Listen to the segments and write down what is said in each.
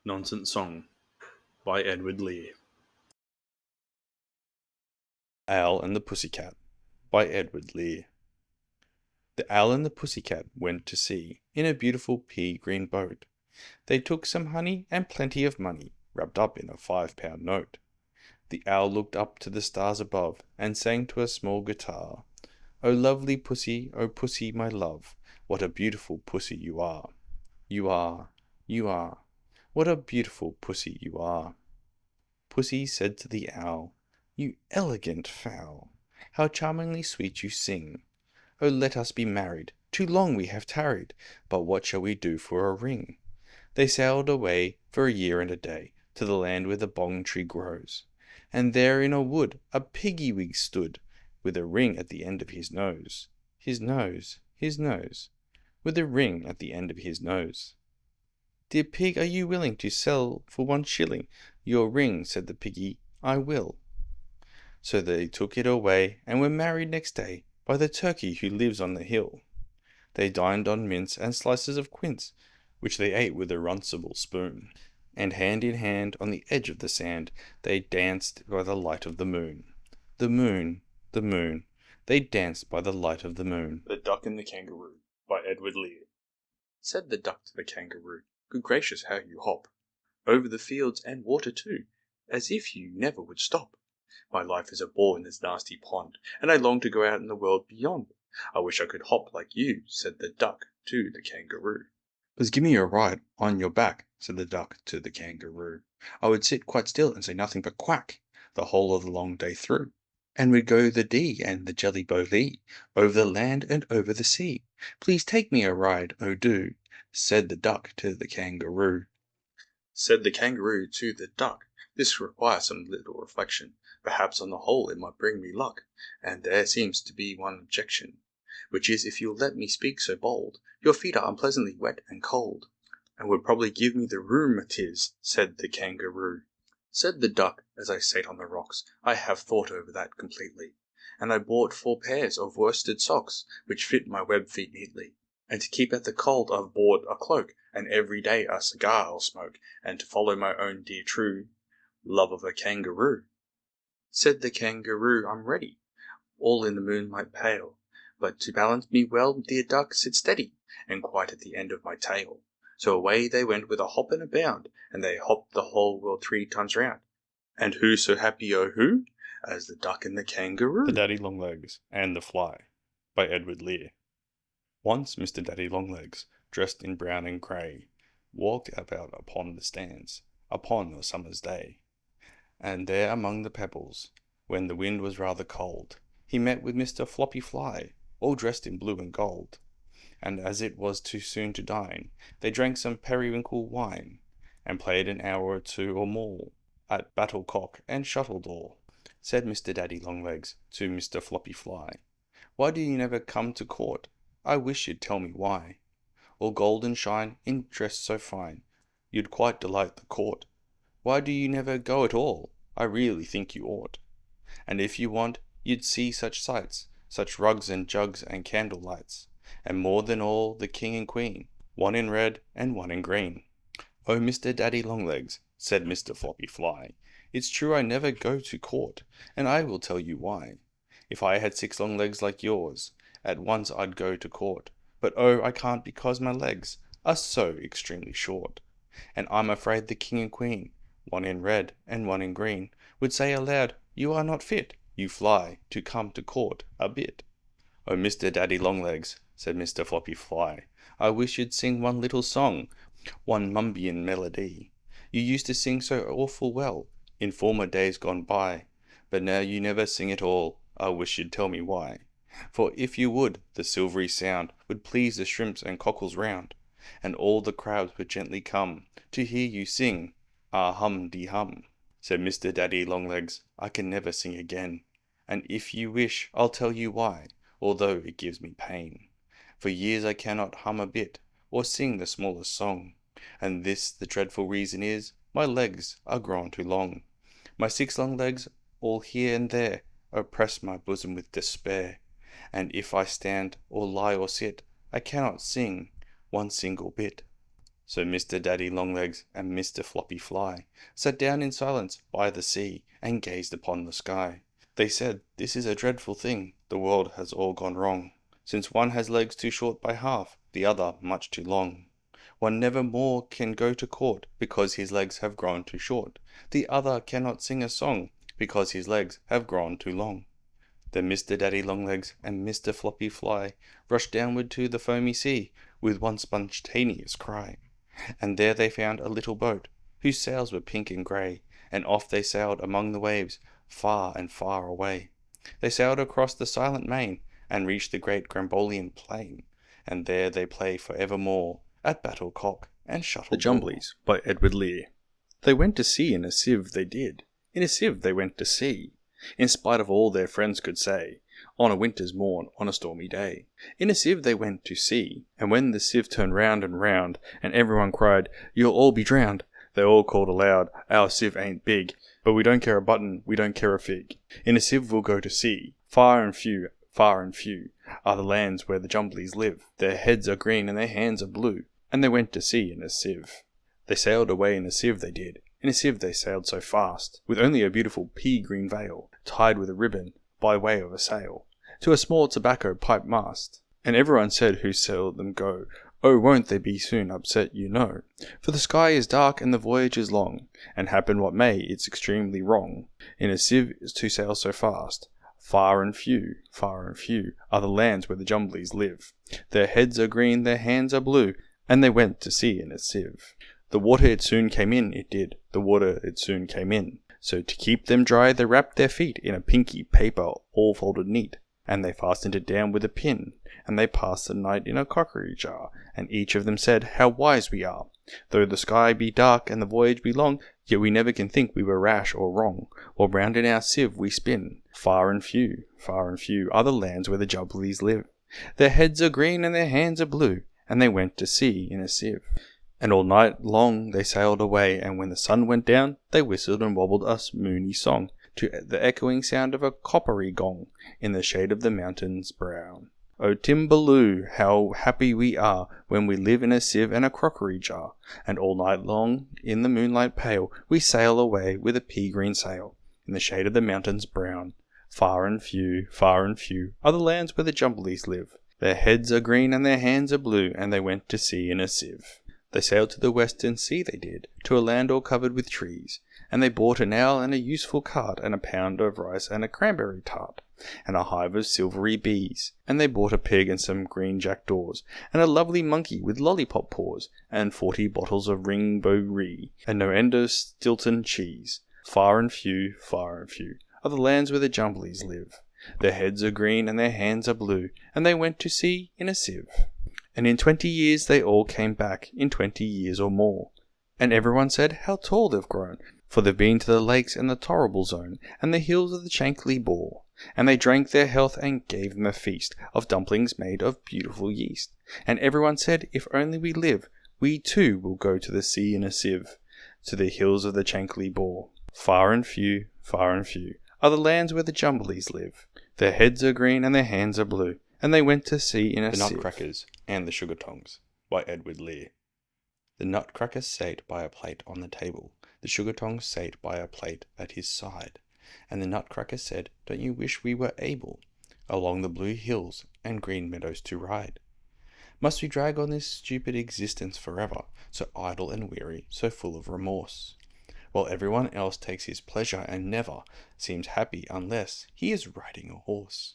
Nonsense Song by Edward Lear. Owl and the Pussycat by Edward Lear. The owl and the pussycat went to sea in a beautiful pea-green boat. They took some honey and plenty of money wrapped up in a 5-pound note. The owl looked up to the stars above and sang to a small guitar, "O lovely pussy, O pussy, my love, what a beautiful pussy you are. You are, you are, what a beautiful pussy you are." Pussy said to the owl, "You elegant fowl, how charmingly sweet you sing. Oh, let us be married, too long we have tarried, but what shall we do for a ring?" They sailed away for a year and a day to the land where the bong tree grows, and there in a wood a piggy-wig stood, with a ring at the end of his nose, his nose, his nose, with a ring at the end of his nose. "Dear pig, are you willing to sell for 1 shilling your ring?" said the piggy. "I will." So they took it away and were married next day by the turkey who lives on the hill. They dined on mince and slices of quince, which they ate with a runcible spoon, and hand in hand on the edge of the sand they danced by the light of the moon. The moon, the moon, they danced by the light of the moon. The Duck and the Kangaroo by Edward Lear. Said the duck to the kangaroo, "Good gracious, how you hop over the fields and water too, as if you never would stop. My life is a bore in this nasty pond, and I long to go out in the world beyond. I wish I could hop like you," said the duck to the kangaroo. "Please give me a ride on your back," said the duck to the kangaroo. "I would sit quite still and say nothing but quack the whole of the long day through, and we'd go the Dee and the Jelly Bo Lee over the land and over the sea. Please take me a ride, oh do," said the duck to the kangaroo. Said the kangaroo to the duck, "This requires some little reflection. Perhaps on the whole it might bring me luck, and there seems to be one objection, which is, if you'll let me speak so bold, your feet are unpleasantly wet and cold, and would probably give me the rheumatiz," said the kangaroo. Said the duck, as I sate on the rocks, "I have thought over that completely, and I bought 4 pairs of worsted socks, which fit my web feet neatly. And to keep out the cold I've bought a cloak, and every day a cigar I'll smoke, and to follow my own dear true love of a kangaroo." Said the kangaroo, "I'm ready, all in the moonlight pale, but to balance me well, dear duck, sit steady, and quite at the end of my tail." So away they went with a hop and a bound, and they hopped the whole world 3 times round. And who so happy, oh who, as the duck and the kangaroo? The Daddy Longlegs and the Fly by Edward Lear. Once Mr. Daddy Longlegs, dressed in brown and grey, walked about upon the stands, upon a summer's day. And there among the pebbles, when the wind was rather cold, he met with Mr. Floppy Fly, all dressed in blue and gold. And as it was too soon to dine, they drank some periwinkle wine, and played an hour or 2 or more at battlecock and shuttledore. Said Mr. Daddy Longlegs to Mr. Floppy Fly, "Why do you never come to court? I wish you'd tell me why. All gold and shine, in dress so fine, you'd quite delight the court. Why do you never go at all? I really think you ought. And if you want, you'd see such sights, such rugs and jugs and candle lights, and more than all, the king and queen, one in red and one in green." "Oh, Mr. Daddy Longlegs," said Mr. Floppy Fly, "it's true I never go to court, and I will tell you why. If I had 6 long legs like yours, at once I'd go to court, but oh, I can't because my legs are so extremely short. And I'm afraid the king and queen, one in red and one in green, would say aloud, 'You are not fit, you fly, to come to court a bit.'" "Oh, Mr. Daddy Longlegs," said Mr. Floppy Fly, "I wish you'd sing one little song, one Mumbian melody. You used to sing so awful well, in former days gone by, but now you never sing at all. I wish you'd tell me why. For if you would, the silvery sound would please the shrimps and cockles round, and all the crabs would gently come to hear you sing, ah hum de hum." Said Mr. Daddy Longlegs, "I can never sing again, and if you wish I'll tell you why, although it gives me pain. For years I cannot hum a bit, or sing the smallest song, and this the dreadful reason is, my legs are grown too long. My 6 long legs, all here and there, oppress my bosom with despair, and if I stand, or lie, or sit, I cannot sing one single bit." So Mr. Daddy Longlegs and Mr. Floppy Fly sat down in silence by the sea and gazed upon the sky. They said, "This is a dreadful thing, the world has all gone wrong, since one has legs too short by half, the other much too long. One never more can go to court, because his legs have grown too short. The other cannot sing a song, because his legs have grown too long." Then Mr. Daddy Longlegs and Mr. Floppy Fly rushed downward to the foamy sea with one spontaneous cry. And there they found a little boat, whose sails were pink and grey, and off they sailed among the waves, far and far away. They sailed across the silent main, and reached the great Grambolian plain, and there they play for evermore at battlecock and shuttle. The Jumblies by Edward Lear. They went to sea in a sieve, they did. In a sieve they went to sea, in spite of all their friends could say, on a winter's morn, on a stormy day. In a sieve they went to sea, and when the sieve turned round and round, and everyone cried, "You'll all be drowned," they all called aloud, "Our sieve ain't big, but we don't care a button, we don't care a fig. In a sieve we'll go to sea, far and few are the lands where the Jumblies live. Their heads are green and their hands are blue," and they went to sea in a sieve. They sailed away in a sieve, they did. In a sieve they sailed so fast, with only a beautiful pea-green veil, tied with a ribbon, by way of a sail, to a small tobacco pipe mast. And everyone said who sailed them go, "Oh, won't they be soon upset, you know, for the sky is dark and the voyage is long, and happen what may, it's extremely wrong, in a sieve to sail so fast. Far and few are the lands where the Jumblies live. Their heads are green, their hands are blue," and they went to sea in a sieve. The water it soon came in, it did, the water it soon came in. So to keep them dry they wrapped their feet in a pinky paper all folded neat, and they fastened it down with a pin, and they passed the night in a crockery jar, and each of them said, "How wise we are! Though the sky be dark and the voyage be long, yet we never can think we were rash or wrong, while round in our sieve we spin. Far and few are the lands where the Jumblies live. Their heads are green and their hands are blue," and they went to sea in a sieve. And all night long they sailed away, and when the sun went down, they whistled and wobbled a moony song, to the echoing sound of a coppery gong, in the shade of the mountains brown. "O Timbaloo, how happy we are, when we live in a sieve and a crockery jar, and all night long, in the moonlight pale, we sail away with a pea-green sail, in the shade of the mountains brown. Far and few are the lands where the Jumblies live. Their heads are green and their hands are blue," and they went to sea in a sieve. They sailed to the western sea, they did, to a land all covered with trees, and they bought an owl and a useful cart, and a pound of rice and a cranberry tart, and a hive of silvery bees, and they bought a pig and some green jackdaws, and a lovely monkey with lollipop paws, and 40 bottles of ring-bo-ree, and no end of Stilton cheese. Far and few are the lands where the Jumblies live. Their heads are green and their hands are blue, and they went to sea in a sieve. And in 20 years they all came back, in 20 years or more. And everyone said, "How tall they've grown, for they've been to the lakes and the torrible zone, and the hills of the Chankly Bore. And they drank their health and gave them a feast of dumplings made of beautiful yeast. And everyone said, if only we live, we too will go to the sea in a sieve, to the hills of the Chankly Bore. Far and few are the lands where the Jumblies live. Their heads are green and their hands are blue, and they went to sea in a sieve." The Nutcrackers and the Sugar Tongs by Edward Lear. The Nutcracker sate by a plate on the table, the Sugar Tongs sate by a plate at his side, and the Nutcracker said, "Don't you wish we were able along the blue hills and green meadows to ride? Must we drag on this stupid existence forever, so idle and weary, so full of remorse, while everyone else takes his pleasure and never seems happy unless he is riding a horse?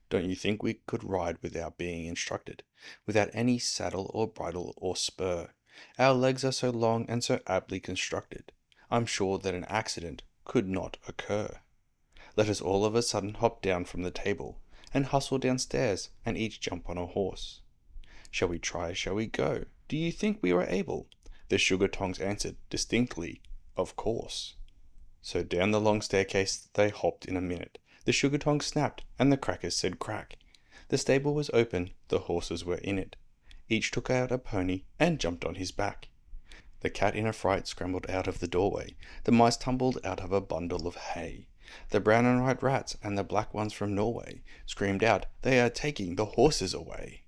Don't you think we could ride without being instructed, without any saddle or bridle or spur? Our legs are so long and so aptly constructed, I'm sure that an accident could not occur. Let us all of a sudden hop down from the table, and hustle downstairs, and each jump on a horse. Shall we try, shall we go? Do you think we are able?" The Sugar Tongs answered distinctly, "Of course." So down the long staircase they hopped in a minute. The Sugar Tongs snapped, and the Crackers said crack. The stable was open, the horses were in it. Each took out a pony and jumped on his back. The cat in a fright scrambled out of the doorway. The mice tumbled out of a bundle of hay. The brown and white rats and the black ones from Norway screamed out, "They are taking the horses away."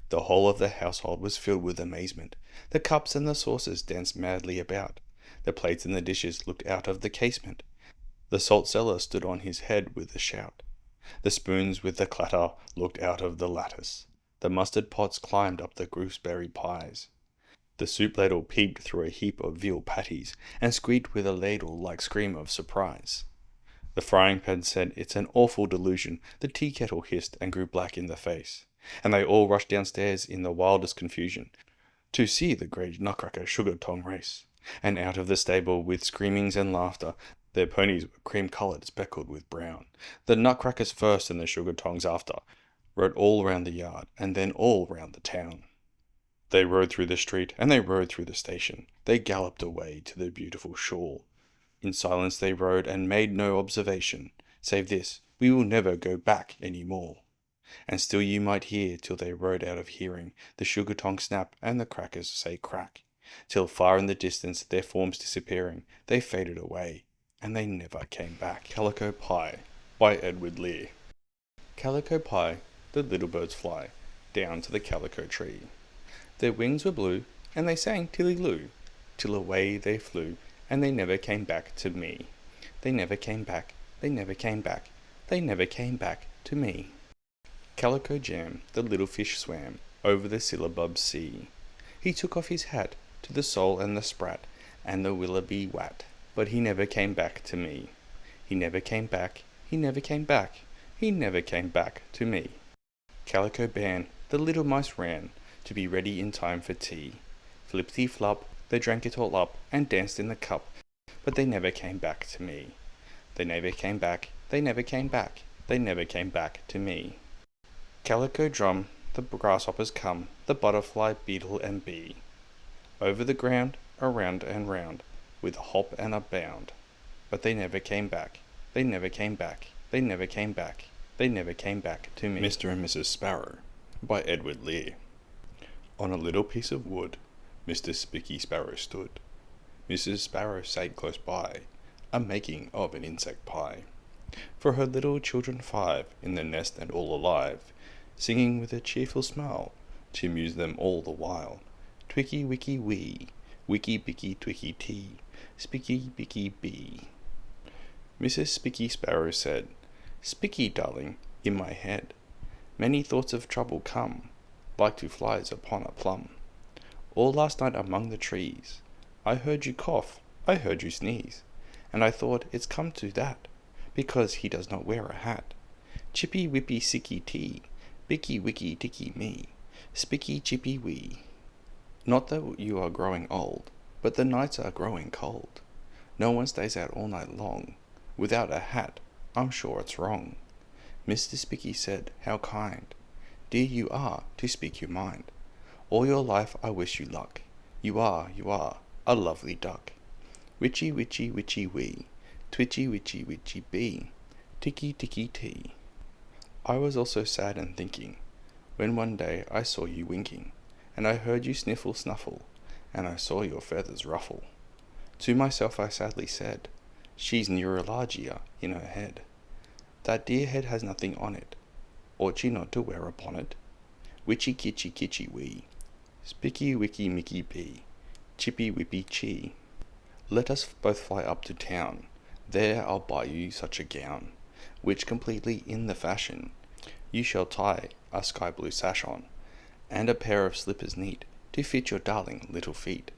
The whole of the household was filled with amazement. The cups and the saucers danced madly about. The plates and the dishes looked out of the casement. The salt cellar stood on his head with a shout. The spoons with the clatter looked out of the lattice. The mustard pots climbed up the gooseberry pies. The soup ladle peeped through a heap of veal patties, and squeaked with a ladle-like scream of surprise. The frying pan said, "It's an awful delusion." The tea kettle hissed and grew black in the face. And they all rushed downstairs in the wildest confusion to see the great Nutcracker sugar tong race. And out of the stable, with screamings and laughter, their ponies were cream-coloured, speckled with brown. The Nutcrackers first and the sugar tongs after rode all round the yard, and then all round the town. They rode through the street, and they rode through the station. They galloped away to the beautiful shore. In silence they rode, and made no observation, save this: "We will never go back any more." And still you might hear, till they rode out of hearing, the sugar tong snap and the crackers say crack, till far in the distance, their forms disappearing, they faded away, and they never came back. Calico Pie by Edward Lear. Calico pie, the little birds fly down to the calico tree. Their wings were blue, and they sang tilly-loo, till away they flew, and they never came back to me. They never came back, they never came back, they never came back to me. Calico Jam, the little fish swam over the syllabub sea. He took off his hat to the sole and the sprat and the willoughby wat, but he never came back to me. He never came back, he never came back, he never came back to me. Calico Ban, the little mice ran to be ready in time for tea. Flip-ty-flop, they drank it all up and danced in the cup, but they never came back to me. They never came back, they never came back, they never came back to me. Calico Drum, the grasshoppers come, the butterfly, beetle, and bee, over the ground, around and round, with a hop and a bound. But they never came back, they never came back, they never came back, they never came back to me. Mr. and Mrs. Sparrow by Edward Lear. On a little piece of wood, Mr. Spicky Sparrow stood. Mrs. Sparrow sate close by, a-making of an insect pie, for her little children 5, in the nest and all alive, singing with a cheerful smile, to amuse them all the while. Twicky wicky wee, wicky bicky twicky tee, spicky bicky bee. Mrs. Spicky Sparrow said, "Spicky, darling, in my head many thoughts of trouble come, like to flies upon a plum. All last night among the trees, I heard you cough, I heard you sneeze, and I thought it's come to that, because he does not wear a hat. Chippy whippy sicky tee, bicky wicky ticky me, spicky chippy wee. Not that you are growing old, but the nights are growing cold. No one stays out all night long without a hat, I'm sure it's wrong." Mr. Spicky said, "How kind, dear you are, to speak your mind. All your life I wish you luck. You are a lovely duck. Witchy witchy witchy wee, twitchy witchy witchy bee, ticky ticky tee." I was also sad and thinking, when one day I saw you winking, and I heard you sniffle snuffle, and I saw your feathers ruffle. To myself I sadly said, "She's neuralgia in her head. That dear head has nothing on it. Ought she not to wear a bonnet? Witchy kitchy kitchy wee, spicky wicky micky bee, chippy whippy chee. Let us both fly up to town, there I'll buy you such a gown, which completely in the fashion, you shall tie a sky blue sash on, and a pair of slippers neat, to fit your darling little feet,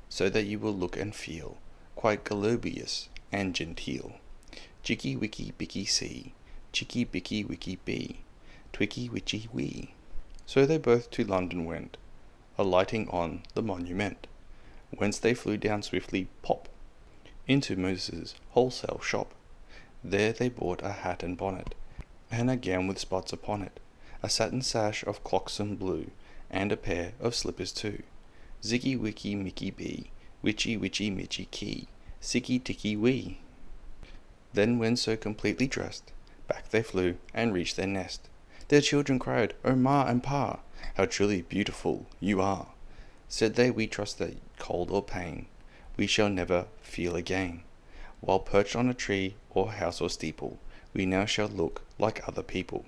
so that you will look and feel quite gallobious and genteel. Chicky wicky bicky see, chicky bicky wicky bee, twicky witchy wee." So they both to London went, alighting on the Monument, whence they flew down swiftly, pop, into Moses' wholesale shop. There they bought a hat and bonnet, and a gown with spots upon it, a satin sash of clocksome blue, and a pair of slippers too. Ziggy wicky micky bee, witchy witchy mitchy key, sicky ticky wee. Then when so completely dressed, back they flew and reached their nest. Their children cried, "Oh ma and pa, how truly beautiful you are." Said they, "We trust that cold or pain we shall never feel again. While perched on a tree or house or steeple, we now shall look like other people.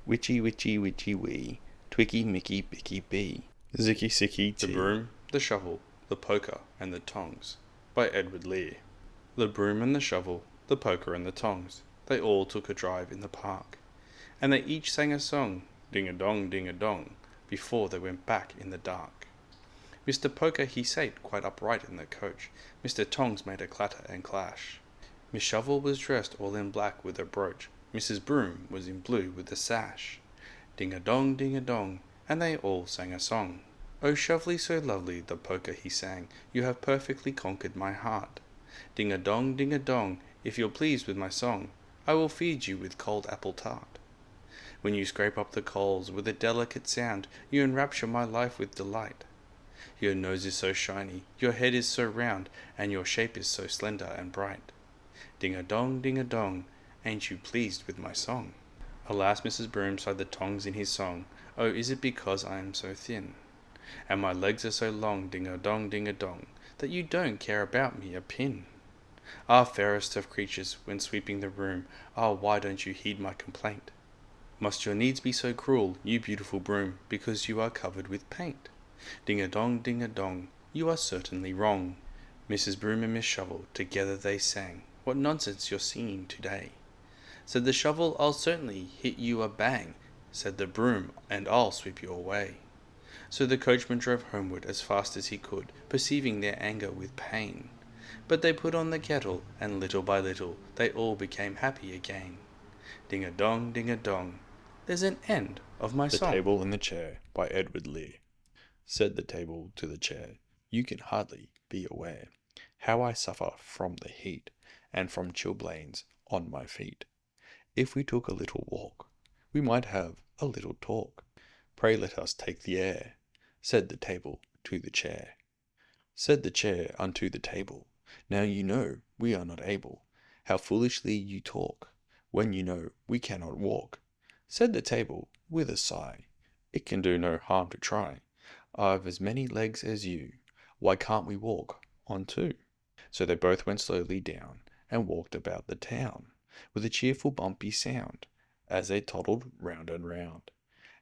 Witchy witchy witchy wee, Twicky, Mickey, Bicky, Bee. Zicky, Sicky, The Tee. Broom, the Shovel, the Poker, and the Tongs, by Edward Lear. The broom and the shovel, the poker and the tongs, they all took a drive in the park, and they each sang a song, ding-a-dong, ding-a-dong, before they went back in the dark. Mr. Poker he sate quite upright in the coach, Mr. Tongs made a clatter and clash. Miss Shovel was dressed all in black with a brooch, Mrs. Broom was in blue with a sash. Ding-a-dong, ding-a-dong, and they all sang a song. Oh, Shovely so lovely, the poker he sang, you have perfectly conquered my heart. Ding-a-dong, ding-a-dong, if you're pleased with my song, I will feed you with cold apple tart. When you scrape up the coals with a delicate sound, you enrapture my life with delight. Your nose is so shiny, your head is so round, and your shape is so slender and bright. Ding-a-dong, ding-a-dong, ain't you pleased with my song? Alas, Mrs. Broom, sighed the Tongs in his song, oh, is it because I am so thin, and my legs are so long, ding-a-dong, ding-a-dong, that you don't care about me a pin? Ah, fairest of creatures, when sweeping the room, ah, why don't you heed my complaint? Must your needs be so cruel, you beautiful broom, because you are covered with paint? Ding-a-dong, ding-a-dong, you are certainly wrong. Mrs. Broom and Miss Shovel, together they sang, what nonsense you're singing today. Said the shovel, I'll certainly hit you a bang. Said the broom, and I'll sweep you away. So the coachman drove homeward as fast as he could, perceiving their anger with pain. But they put on the kettle, and little by little they all became happy again. Ding-a-dong, ding-a-dong, there's an end of my The song. Table and the Chair, by Edward Lear. Said the table to the chair, you can hardly be aware how I suffer from the heat, and from chilblains on my feet. If we took a little walk, we might have a little talk. Pray let us take the air, said the table to the chair. Said the chair unto the table, now you know we are not able. How foolishly you talk, when you know we cannot walk. Said the table with a sigh, it can do no harm to try. I've as many legs as you, why can't we walk on two? So they both went slowly down, and walked about the town, with a cheerful bumpy sound, as they toddled round and round.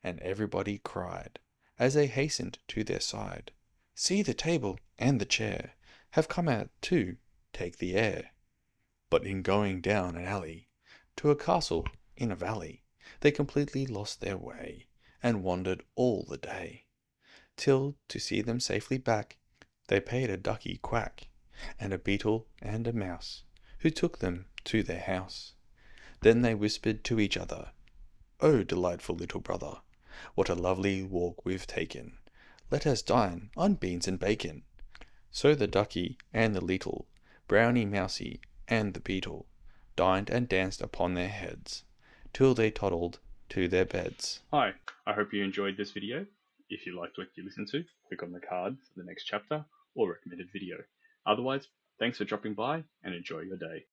And everybody cried, as they hastened to their side, see the table and the chair have come out to take the air. But in going down an alley, to a castle in a valley, they completely lost their way, and wandered all the day, till, to see them safely back, they paid a ducky quack, and a beetle and a mouse, who took them to their house. Then they whispered to each other, oh, delightful little brother, what a lovely walk we've taken. Let us dine on beans and bacon. So the ducky and the leetle, brownie mousy and the beetle, dined and danced upon their heads, till they toddled to their beds. Hi, I hope you enjoyed this video. If you liked what you listened to, click on the card for the next chapter or recommended video. Otherwise, thanks for dropping by and enjoy your day.